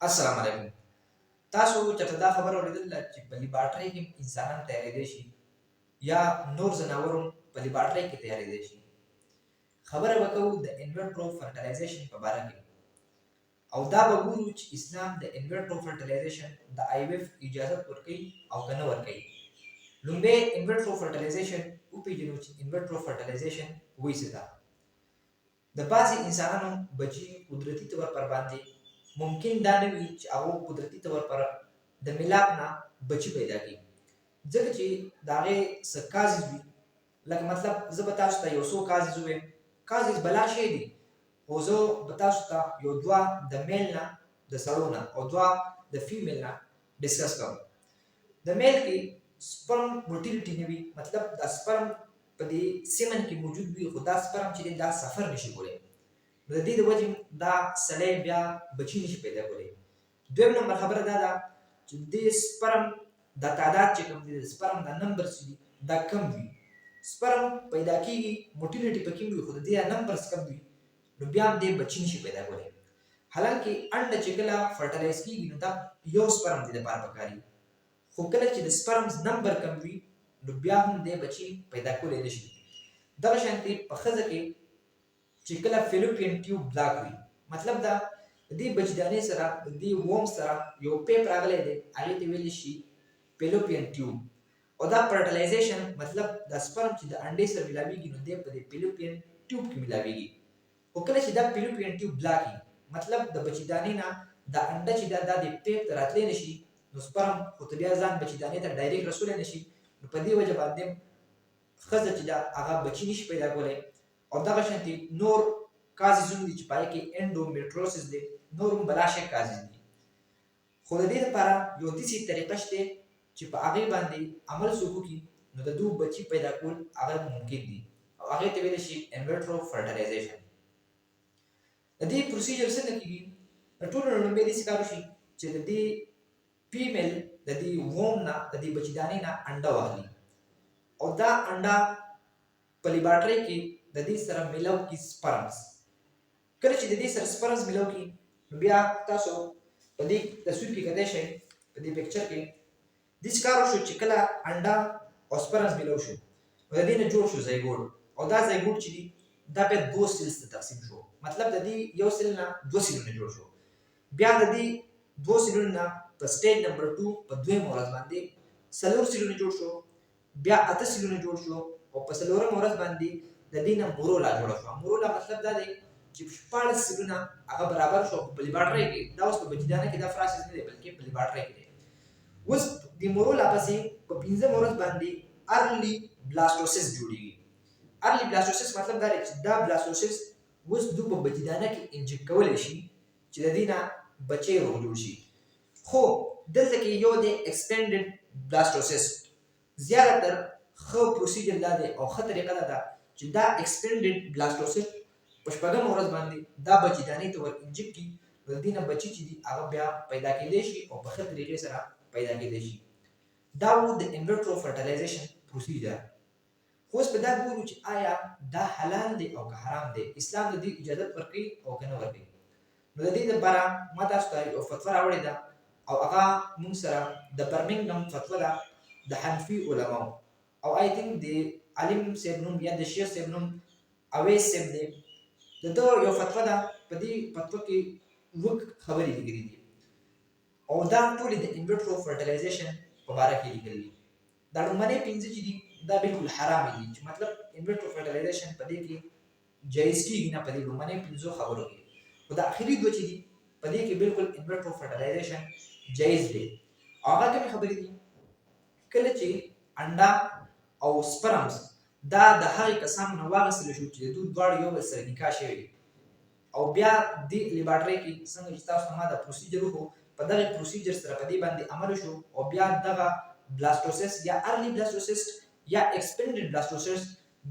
السلام علیکم. تاسو چېرته دا خبره اورېدلې چې په لیبارټرۍ کې انسانان تیارېدی شي یا نور ځناور هم په لیبارټرۍ کې تیارېدی شي؟ خبره به کوو د انویټرو فرټیلایزیشن په باره کې، او دا به ګورو چې اسلام د انویټرو فرټیلایزیشن د IVF اجازت ورکوي او که نه ورکوي. لومړی انویټرو فرټیلایزیشن وپېژنو چې انویټرو فرټیلایزیشن وایي څه ده. د بعضې انسانانو بچي قدرتي طور پر باندې ممکن دا نه وي چې هغه قدرتي طور پر د میلاد نه بچي پیدا کړي، ځکه چې د هغې څه کازز وي. لکه مطلب زه به تاسو ته یو څو کازز ووایم. کازز بلا شی دي، خو زه به تاسو ته یو دوه د میل نه د سړو نه او دوه د فیمیل نه ډسکس کوم. د میل کې سپرم موټیلیټي نه وي، مطلب دا سپرم په دې سیمن کې موجود وي، خو دا سپرم چې دی دا سفر نشي کولی. د دې د وجې دا سړی بیا بچي نشي پیدا کولی. دویم نمبر خبره دا ده چې د سپرم د تعداد چې کوم دی، د سپرم د نمبر چې دی دا کم وي. سپرم پیدا کېږي، موټیلیټي پکې وي، خو د دې نمبرز کم وي، نو بیا هم دې بچي نشي پیدا کولی. حالانکه انډه چې کله فرټیلایز کېږي نو دا یو سپرم دې دپاره پکار وي، خو کله چې د سپرمز نمبر کم وي نو بیا هم دې بچي پیدا کولی نه شي. دغه شانتې په ښځه کې چې کله فیلوپین ټیوب بلاک وي، مطلب دا د دې بچیدانې سره د دې ووم سره یو پیپ راغلی دی، هغې ته ویلی شي فیلوپین ټیوب. او دا فرټیلایزیشن مطلب دا سپرم چې د انډې سره ملاویږي نو دی په دې فیلوپین ټیوب کې ملاویږي. خو کله چې دا فیلوپین ټیوب بلاک وي، مطلب د بچیدانې نه دا انډه چې دا د پیپ ته راتلی نه شي، نو سپرم خو ته بیا ځان بچیدانې ته ډایرکټ رسولی نه شي، نو په دې وجه باندې ښځه چې ده هغه بچي نشي پیدا کولی. او دغه شانتې نور کازز هم دي چې په هغې کې انډومیټروسس دی، نور هم بلا شی کازز دي. خو د دې لپاره یو داسې طریقه شته چې په هغې باندې عمل څوک وکړي نو د دوی بچي پیدا کول هغه ممکن دي، او هغې ته ویلی شي انویټرو فرټیلایزیشن. د دې پروسیجر څنګه کېږي؟ د ټولو نه لومړی داسې کار وشي چې د دې فیمیل د دې ووم نه د دې بچیدانې نه انډه واخلي، او دا انډه په لیبارټرۍ کې د دې سره میلاو کړي سپرمز. کله چې د دې سره سپرمز میلاو کړي نو بیا تاسو په دې تصویر کې کتلی شئ، په دې پکچر کې داسې کار وشو چې کله انډه او سپرمز میلاو شو نو د دې نه جوړ شو زیګوډ. او دا زیګوډ چې دي دا بیا دوه سیلز ته تقسیم شو، مطلب د دې یو سیل نه دوه سیلونه جوړ شو. بیا د دې دوه سیلونو نه په سټیج نمبر 2 په دویمه ورځ باندې څلور سیلونه جوړ شو، بیا اته سیلونه جوړ شو، او په څلورمه ورځ باندې د دې نه مورولا جوړه شوه. مورولا مطلب دا دی چې 14 سیلونه هغه برابر شو په لیبارټرۍ کې. دا اوس په بچیدانه کې دا پروسس نه دی، بلکې په لیبارټرۍ کې دی. اوس د مورولا پسې په 15مه ورځ باندې ارلی بلاستوسس جوړېږي. ارلی بلاستوسس مطلب دا دی چې دا بلاستوسس اوس دوی په بچیدانه کې انجکټ کولی شي چې د دې نه بچی روغ جوړ شي. خو دلته کې یو دی ایکسټینډډ بلاستوسس. زیاتره ښه پروسیجر دا دی او ښه طریقه دا ده چې دا ایکسټینډډ بلاستوسس په شپږمه ورځ باندې دا بچیدانې ته ور انجکټ کړي، نو د دې نه بچي چې دي هغه بیا پیدا کېدی شي او په ښه طریقې سره پیدا کېدی شي. دا و د انویټرو فرټیلایزیشن پروسیجر. خو اوس په دا ګورو چې آیا دا حلال دی او که حرام دی، اسلام د دې اجازت ورکوي او که نه ورکوي. نو د دې لپاره ما تاسو ته یو فتوا راوړې ده، او هغه موږ سره د برمنګهم فتوا ده د حنفي علماو، او آی تھنک د عالم صاحب نوم یا د شیخ صاحب نوم اویس صاحب دی. د ده یو فتوا ده، په دې فتوا کې اووه خبرې لیکلي دي، او دا ټولې د انویټرو فرټیلایزیشن په باره کې لیکلي دي. دا لومړنۍ پنځه چې دي دا بالکل حرامې دي، چې مطلب انویټرو فرټیلایزیشن په دې کې جایز کېږي نه، په دې لومړنۍ پنځو خبرو کې. خو د اخري دوه چې دي په دې کې بالکل انویټرو فرټیلایزیشن جایز دی. او هغه کومې خبرې دي؟ کله چې انډه او سپرمز دا د هغې کسانو نه واخیستلی شو چې د دوی دواړو یو بل سره نکاح شوي، او بیا دې لیبارټرۍ کې څنګه چې تاسو ته ما دا پروسیجر وښو، په دغې پروسیجر سره په دې باندې عمل وشو، او بیا دغه بلاستوسس یا ارلی بلاستوسس یا ایکسپینډډ بلاستوسس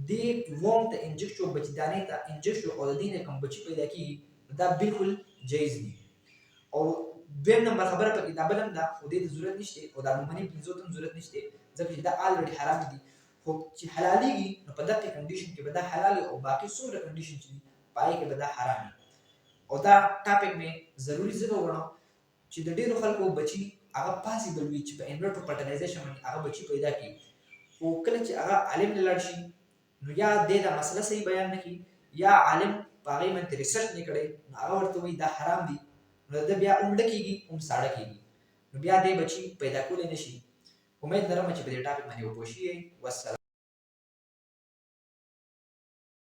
دې ووم ته انجکټ شو، بچیدانې ته انجکټ شو، او د دې نه کوم بچي پیدا کېږي دا بالکل جایز دي. او دویم نمبر خبره پکې دا بل هم ده، خو دې ته ضرورت نشته، او دا لومړنۍ پنځو ته هم ضرورت نشته، ځکه چې دا آلریډي حرام دي. خو چې حلالېږي نو په دغې کنډیشن کې به دا حلال وي، او باقي څومره کنډیشن چې دي په هغې کې به دا حرام وي. او دا ټاپک مې ضروري ځکه وګڼو چې د ډیرو خلکو بچي هغه پاسبل وي چې په انورټر فرټیلایزیشن باندې هغه بچي پیدا کړي، خو کله چې هغه عالم ته لاړ شي نو یا دې دا مسله صحیح بیان نه کړي یا عالم په هغې باندې ریسرچ نه کړی نو هغه ورته وایي دا حرام دي، نو د بیا اومړه کېږي اوم ساړه کېږي، نو بیا دې بچي پیدا کولی نه شي. امید لرم چې په دې ټاپک باندې وپوه شوي. والسلام.